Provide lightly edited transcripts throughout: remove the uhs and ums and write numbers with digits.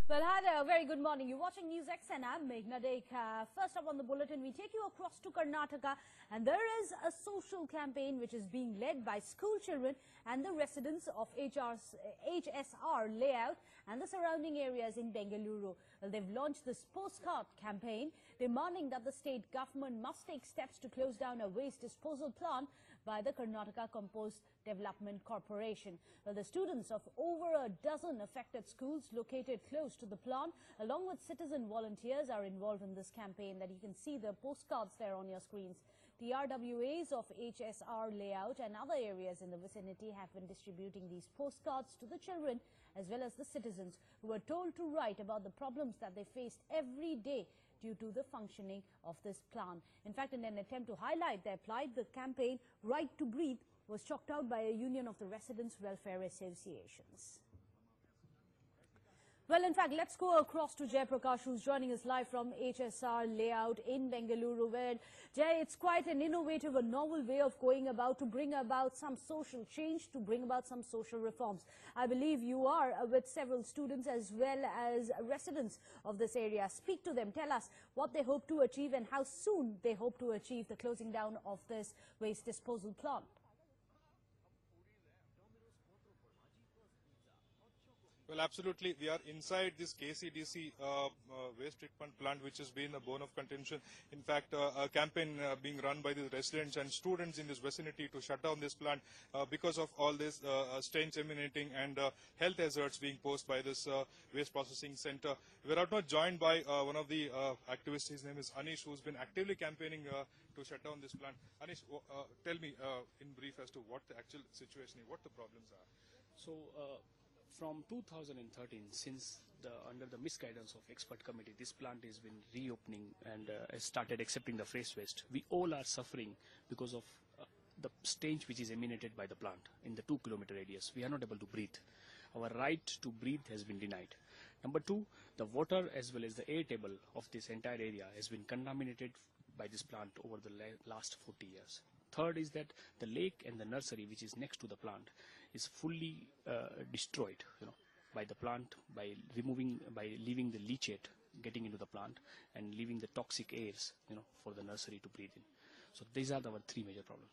Well, hi there. Very good morning. You're watching News X and I'm Meghna Dekha. First up on the bulletin, we take you across to Karnataka, and there is a social campaign which is being led by school children and the residents of HSR layout and the surrounding areas in Bengaluru. Well, they've launched this postcard campaign demanding that the state government must take steps to close down a waste disposal plant by the Karnataka Compost Development Corporation. Well, the students of over a dozen affected schools located close to the plant, along with citizen volunteers, are involved in this campaign. That you can see the postcards there on your screens. The RWAs of HSR layout and other areas in the vicinity have been distributing these postcards to the children as well as the citizens who were told to write about the problems that they faced every day due to the functioning of this plant. In fact, in an attempt to highlight their plight, the campaign Right to Breathe was chalked out by a union of the residents' welfare associations. Well, in fact, let's go across to Jay Prakash, who's joining us live from HSR layout in Bengaluru, where, Jay, it's quite an innovative and novel way of going about to bring about some social change, to bring about some social reforms. I believe you are with several students as well as residents of this area. Speak to them. Tell us what they hope to achieve and how soon they hope to achieve the closing down of this waste disposal plant. Well, absolutely. We are inside this KCDC waste treatment plant, which has been a bone of contention. In fact, a campaign being run by the residents and students in this vicinity to shut down this plant because of all this stench emanating and health hazards being posed by this waste processing center. We are now joined by one of the activists. His name is Anish, who's been actively campaigning to shut down this plant. Anish, tell me in brief as to what the actual situation is, what the problems are. So, from 2013, since under the misguidance of expert committee, this plant has been reopening and has started accepting the fresh waste. We all are suffering because of the stench which is emanated by the plant in the 2-kilometer radius. We are not able to breathe. Our right to breathe has been denied. Number two, the water as well as the air table of this entire area has been contaminated by this plant over the last 40 years. Third is that the lake and the nursery, which is next to the plant, is fully destroyed, by the plant, by leaving the leachate getting into the plant and leaving the toxic airs, for the nursery to breathe in. So these are our three major problems.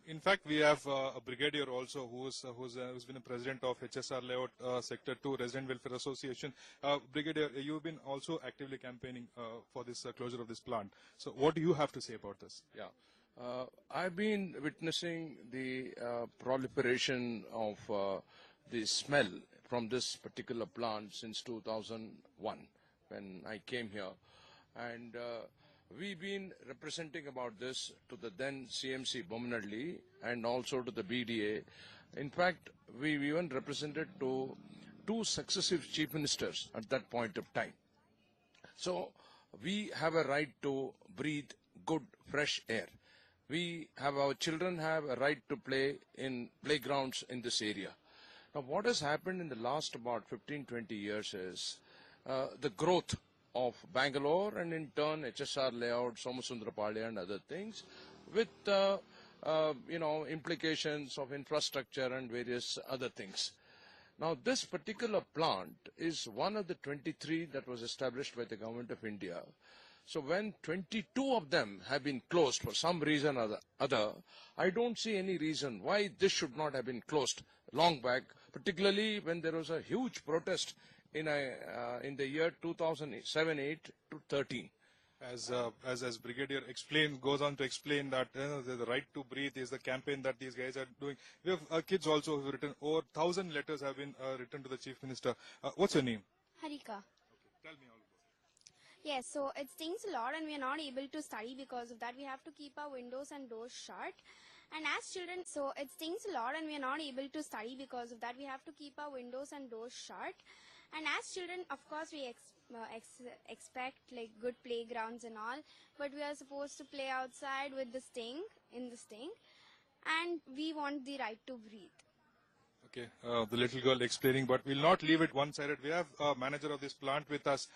In fact, we have a brigadier also who's been a president of HSR Layout Sector 2 Resident Welfare Association. Brigadier, you've been also actively campaigning for this closure of this plant. So what do you have to say about this? Yeah. I've been witnessing the proliferation of the smell from this particular plant since 2001 when I came here, and we've been representing about this to the then CMC Bominalli and also to the BDA. In fact, we even represented to 2 successive chief ministers at that point of time. So we have a right to breathe good fresh air. Our children have a right to play in playgrounds in this area. Now, what has happened in the last about 15-20 years is the growth of Bangalore and in turn HSR layout, Somasundrapalli and other things with, implications of infrastructure and various other things. Now, this particular plant is one of the 23 that was established by the Government of India. So when 22 of them have been closed for some reason or the other, I don't see any reason why this should not have been closed long back, particularly when there was a huge protest in the year 2007-8 to 13. As Brigadier goes on to explain that the right to breathe is the campaign that these guys are doing. We have kids also who have written over 1,000 letters have been written to the Chief Minister. What's your name? Harika. Okay, tell me all. Yes, so it stings a lot and we are not able to study because of that. We have to keep our windows and doors shut. And as children, so it stings a lot and we are not able to study because of that. We have to keep our windows and doors shut. And as children, of course, we expect like good playgrounds and all. But we are supposed to play outside with the sting, and we want the right to breathe. Okay, the little girl explaining, but we'll not leave it one-sided. We have a manager of this plant with us.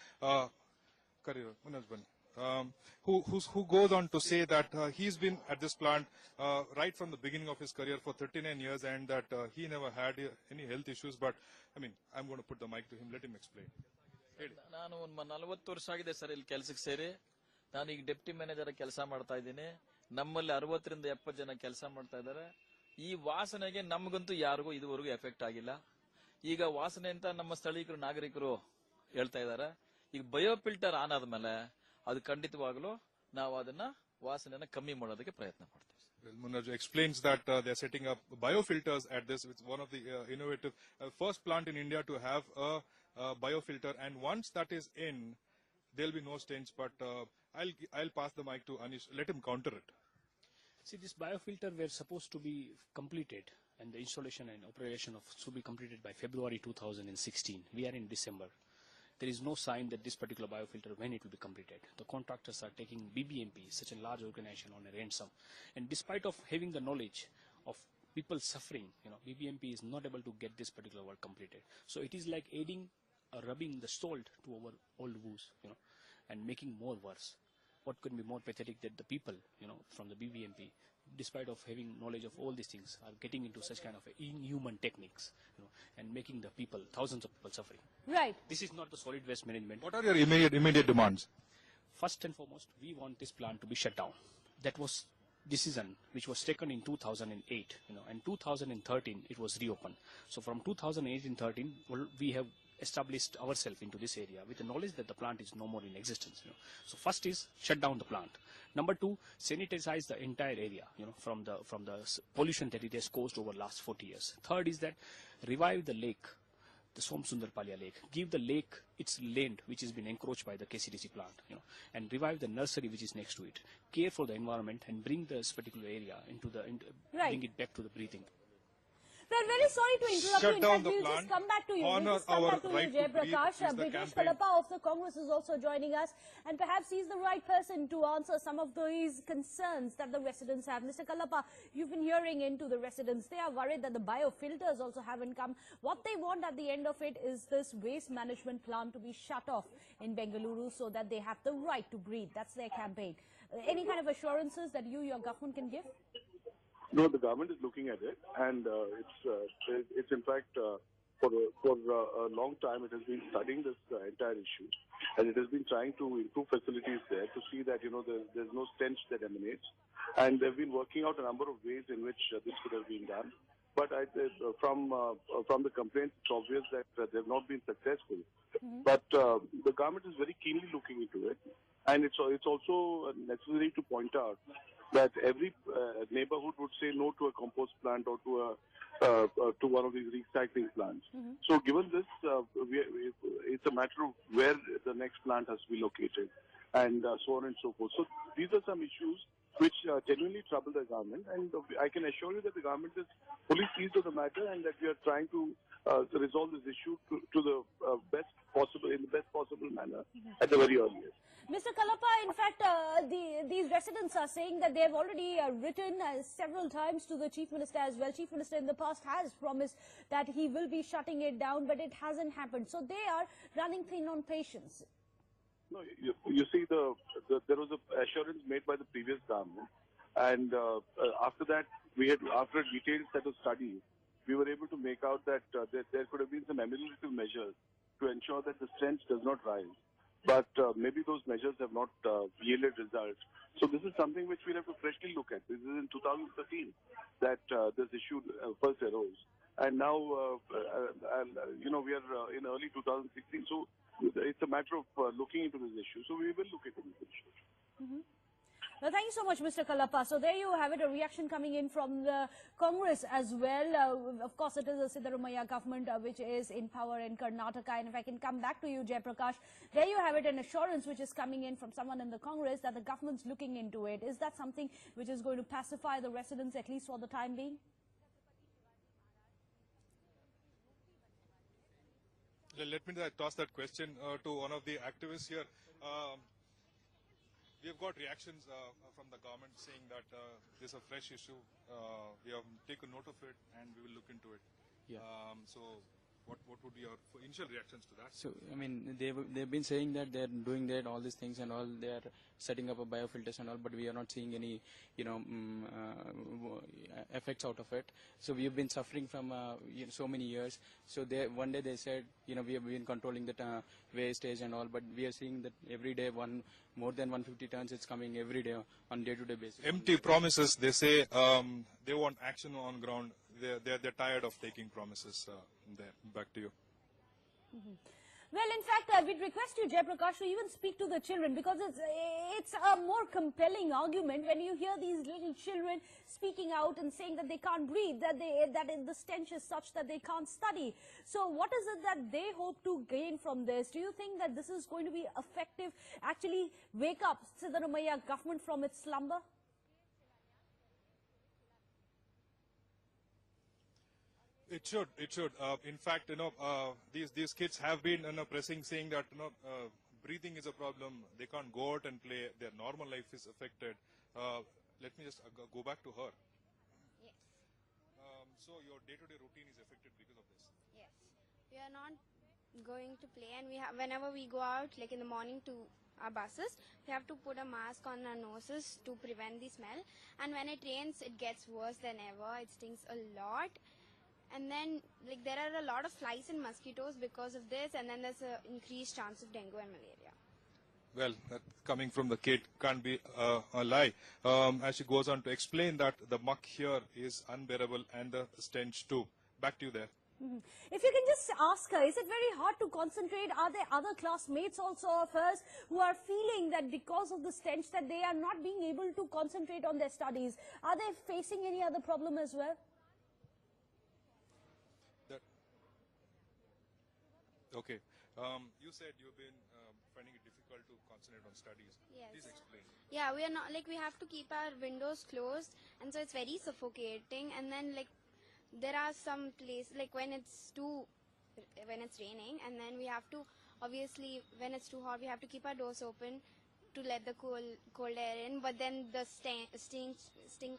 Who goes on to say that he's been at this plant right from the beginning of his career for 39 years and that he never had any health issues. But, I mean, I'm going to put the mic to him. Let him explain. ನಾನು ಒಂದು 40 ವರ್ಷ ಆಗಿದೆ sir ಇಲ್ಲಿ ಕೆಲಸಕ್ಕೆ ಸೇರಿ. ನಾನು ಈಗ deputy manager ಕೆಲಸ ಮಾಡ್ತಾ ಇದ್ದೀನಿ. ನಮ್ಮಲ್ಲಿ 60 ರಿಂದ 70 ಜನ ಕೆಲಸ ಮಾಡ್ತಾ ಇದ್ದಾರೆ. ಈ ವಾಸನೆಗೆ ನಮಗಂತೂ ಯಾರಿಗೂ ಇದುವರೆಗೂ ಎಫೆಕ್ಟ್ ಆಗಿಲ್ಲ. ಈಗ ವಾಸನೆ ಅಂತ ನಮ್ಮ ಸ್ಥಳೀಕರು ನಾಗರಿಕರು ಹೇಳ್ತಾ ಇದ್ದಾರೆ. ಈಗ ಬಯೋಫಿಲ್ಟರ್ ಆನ್ ಆದ್ಮೇಲೆ ಅದು ಖಂಡಿತವಾಗ್ಲೂ ನಾವು ಅದನ್ನ ವಾಸನೆನ ಕಮ್ಮಿ ಮಾಡೋದಕ್ಕೆ ಪ್ರಯತ್ನ ಮಾಡ್ತೀವಿ. Well, Munarju explains that they are setting up biofilters at this. It's one of the innovative first plant in India to have a biofilter, and once that is in, there'll be no stench. But I'll pass the mic to Anish. Let him counter it. See, this biofilter were supposed to be completed, and the installation and operation of should be completed by February 2016. We are in December. There is no sign that this particular biofilter, when it will be completed. The contractors are taking BBMP, such a large organization, on a ransom. And despite of having the knowledge of people suffering, BBMP is not able to get this particular work completed. So it is like aiding or rubbing the salt to our old wounds, and making more worse. What could be more pathetic that the people, from the BBMP, despite of having knowledge of all these things, are getting into such kind of inhuman techniques, and making the people, thousands of people suffering. Right. This is not the solid waste management. What are your immediate demands? First and foremost, we want this plant to be shut down. That was decision which was taken in 2008, and 2013 it was reopened. So from 2008 and 13, we have established ourselves into this area with the knowledge that the plant is no more in existence. So first is shut down the plant. Number two, sanitize the entire area, from the pollution that it has caused over last 40 years. Third is that revive the lake, the Somsundarpalya lake, give the lake its land which has been encroached by the KCDC plant, and revive the nursery which is next to it. Care for the environment and bring this particular area bring it back to the breathing. We're very sorry to interrupt Shut you. In down fact, the we'll plant, just come back to you. honor We'll just come our back to right you, to breathe Jayaprakash. is the British campaign. Kalapa of the Congress is also joining us, and perhaps he's the right person to answer some of these concerns that the residents have. Mr. Kalapa, you've been hearing into the residents. They are worried that the biofilters also haven't come. What they want at the end of it is this waste management plant to be shut off in Bengaluru so that they have the right to breathe. That's their campaign. Any kind of assurances that your government can give? No, the government is looking at it, and it's in fact for a long time it has been studying this entire issue, and it has been trying to improve facilities there to see that there's no stench that emanates, and they've been working out a number of ways in which this could have been done. But from the complaints, it's obvious that they've not been successful. Mm-hmm. But the government is very keenly looking into it, and it's also necessary to point out that every neighborhood would say no to a compost plant or to one of these recycling plants. Mm-hmm. So given this, it's a matter of where the next plant has to be located, and so on and so forth. So these are some issues which genuinely trouble the government, and I can assure you that the government is fully seized of the matter, and that we are trying to resolve this issue to the best possible manner at the very earliest. Mr. Kalapa, in fact, these residents are saying that they have already written several times to the Chief Minister as well. Chief Minister in the past has promised that he will be shutting it down, but it hasn't happened. So they are running thin on patience. No, you see, there was an assurance made by the previous government, and after that, after a detailed set of studies, we were able to make out that there could have been some ameliorative measures to ensure that the stench does not rise. But maybe those measures have not yielded results. So this is something which we'll have to freshly look at. This is in 2013 that this issue first arose. And now, we are in early 2016. So it's a matter of looking into this issue. So we will look into this issue. Mm-hmm. Well, thank you so much, Mr. Kalapa. So there you have it, a reaction coming in from the Congress as well. Of course, it is the Siddaramaiah government which is in power in Karnataka. And if I can come back to you, Jayaprakash, there you have it, an assurance which is coming in from someone in the Congress that the government's looking into it. Is that something which is going to pacify the residents, at least for the time being? Let me toss that question to one of the activists here. We have got reactions from the government saying that this is a fresh issue. We have taken note of it and we will look into it. Yeah. So What would be your initial reactions to that? So, I mean, they've been saying that they're doing that, all these things and all, they are setting up a biofilters and all, but we are not seeing any, effects out of it. So we have been suffering from so many years. So one day they said, we have been controlling the wastage and all, but we are seeing that every day more than 150 tons it's coming every day on day-to-day basis. Empty promises. They say they want action on ground. They're tired of taking promises. There. Back to you. Well, in fact, we'd request you, Jayaprakash, to even speak to the children, because it's a more compelling argument when you hear these little children speaking out and saying that they can't breathe, that the stench is such that they can't study. So what is it that they hope to gain from this? Do you think that this is going to be effective, actually wake up Siddaramaiah government from its slumber? It should. In fact, these kids have been pressing, saying that breathing is a problem. They can't go out and play. Their normal life is affected. Let me just go back to her. Yes. So your day-to-day routine is affected because of this. Yes. We are not going to play, and whenever we go out, like in the morning to our buses, we have to put a mask on our noses to prevent the smell. And when it rains, it gets worse than ever. It stings a lot. And then, there are a lot of flies and mosquitoes because of this, and then there's an increased chance of dengue and malaria. Well, that coming from the kid can't be a lie. As she goes on to explain that the muck here is unbearable and the stench too. Back to you there. If you can just ask her, is it very hard to concentrate? Are there other classmates also of hers who are feeling that because of the stench that they are not being able to concentrate on their studies? Are they facing any other problem as well? Okay. You said you've been finding it difficult to concentrate on studies. Yes. Please explain. Yeah, we are not, we have to keep our windows closed, and so it's very suffocating. And then, there are some places, when it's raining, and then we have to, obviously, when it's too hot, we have to keep our doors open to let the cold air in. But then the stink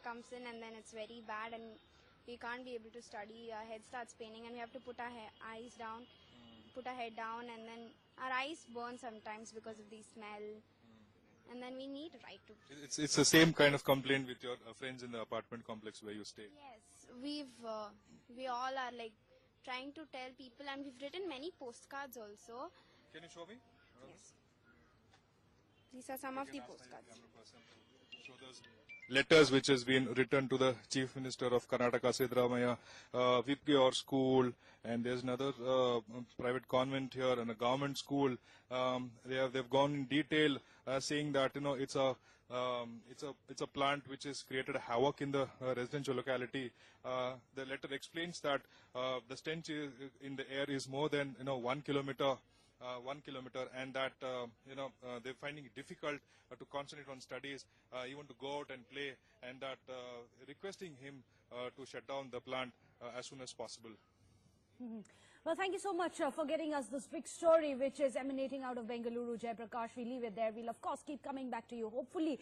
comes in, and then it's very bad, and we can't be able to study. Our head starts paining, and we have to put our eyes down. Put our head down, and then our eyes burn sometimes because of the smell, and then we need right to. It's the same kind of complaint with your friends in the apartment complex where you stay. Yes, we all are trying to tell people, and we've written many postcards also. Can you show me? Yes. These are some of the postcards. Show those letters which has been written to the Chief Minister of Karnataka, Siddaramaiah, VP or school, and there's another private convent here and a government school. They've gone in detail saying that it's a plant which has created a havoc in the residential locality. The letter explains that the stench in the air is more than 1 kilometer. 1 kilometer, and that they're finding it difficult to concentrate on studies, even to go out and play, and that requesting him to shut down the plant as soon as possible. Well, thank you so much for getting us this big story which is emanating out of Bengaluru, Jayaprakash. We leave it there. We'll of course keep coming back to you, hopefully